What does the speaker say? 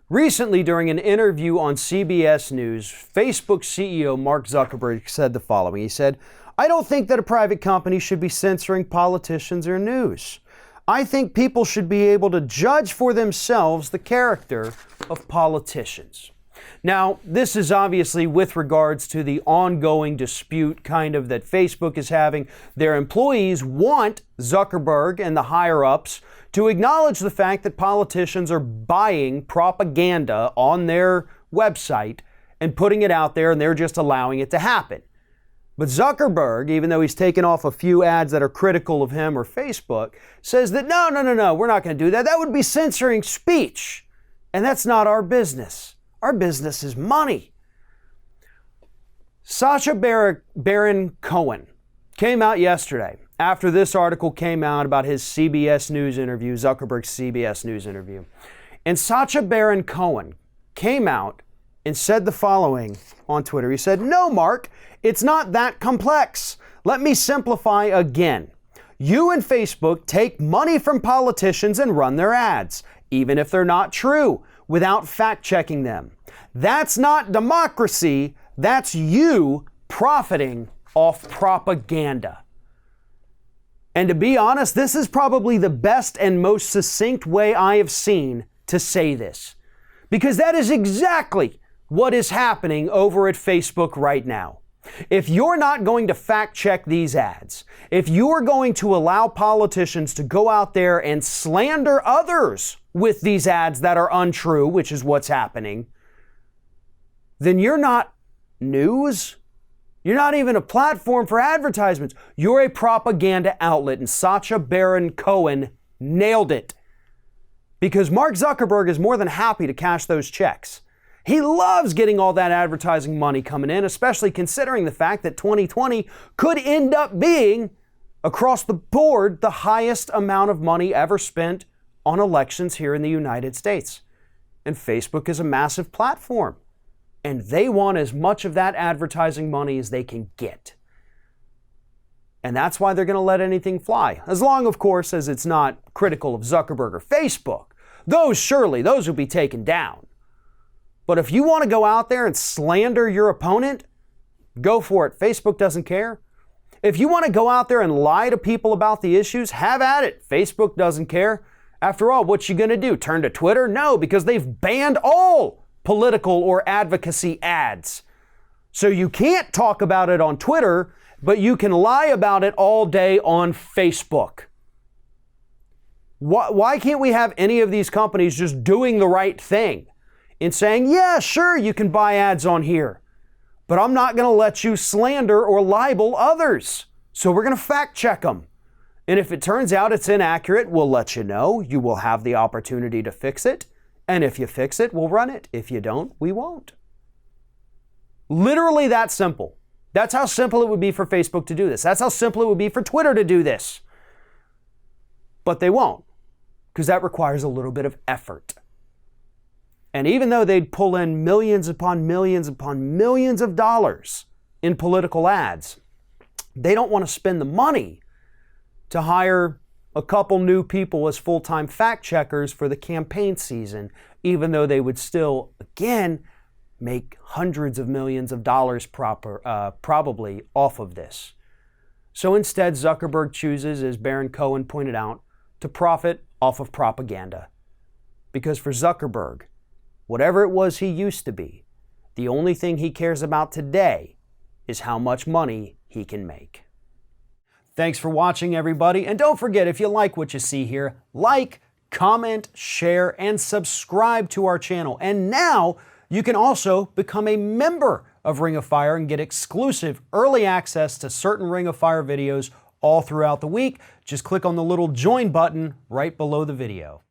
Recently, during an interview on CBS News, Facebook CEO Mark Zuckerberg said the following. He said, "I don't think that a private company should be censoring politicians or news. I think people should be able to judge for themselves the character of politicians." Now, this is obviously with regards to the ongoing dispute that Facebook is having. Their employees want Zuckerberg and the higher-ups to acknowledge the fact that politicians are buying propaganda on their website and putting it out there, and they're just allowing it to happen. But Zuckerberg, even though he's taken off a few ads that are critical of him or Facebook, says that no, we're not going to do that. That would be censoring speech. And that's not our business. Our business is money. Sacha Baron Cohen came out yesterday after this article came out about his CBS News interview, Zuckerberg's CBS News interview. And Sacha Baron Cohen came out and said the following on Twitter. He said, "No, Mark, it's not that complex. Let me simplify again. You and Facebook take money from politicians and run their ads, even if they're not true, without fact-checking them. That's not democracy. That's you profiting off propaganda." And to be honest, this is probably the best and most succinct way I have seen to say this, because that is exactly what is happening over at Facebook right now. If you're not going to fact check these ads, if you're going to allow politicians to go out there and slander others with these ads that are untrue, which is what's happening, then you're not news. You're not even a platform for advertisements. You're a propaganda outlet, and Sacha Baron Cohen nailed it. Because Mark Zuckerberg is more than happy to cash those checks. He loves getting all that advertising money coming in, especially considering the fact that 2020 could end up being, across the board, the highest amount of money ever spent on elections here in the United States. And Facebook is a massive platform, and they want as much of that advertising money as they can get. And that's why they're going to let anything fly. As long, of course, as it's not critical of Zuckerberg or Facebook. Those will be taken down. But if you want to go out there and slander your opponent, go for it. Facebook doesn't care. If you want to go out there and lie to people about the issues, have at it. Facebook doesn't care. After all, what you going to do? Turn to Twitter? No, because they've banned all political or advocacy ads. So you can't talk about it on Twitter, but you can lie about it all day on Facebook. Why can't we have any of these companies just doing the right thing and saying, yeah, sure, you can buy ads on here, but I'm not going to let you slander or libel others. So we're going to fact check them. And if it turns out it's inaccurate, we'll let you know. You will have the opportunity to fix it. And if you fix it, we'll run it. If you don't, we won't. Literally that simple. That's how simple it would be for Facebook to do this. That's how simple it would be for Twitter to do this. But they won't, because that requires a little bit of effort. And even though they'd pull in millions upon millions upon millions of dollars in political ads, they don't want to spend the money to hire a couple new people as full-time fact checkers for the campaign season, even though they would still, again, make hundreds of millions of dollars probably off of this. So instead, Zuckerberg chooses, as Baron Cohen pointed out, to profit off of propaganda. Because for Zuckerberg, whatever it was he used to be, the only thing he cares about today is how much money he can make. Thanks for watching, everybody. And don't forget, if you like what you see here, like, comment, share, and subscribe to our channel. And now you can also become a member of Ring of Fire and get exclusive early access to certain Ring of Fire videos all throughout the week. Just click on the little join button right below the video.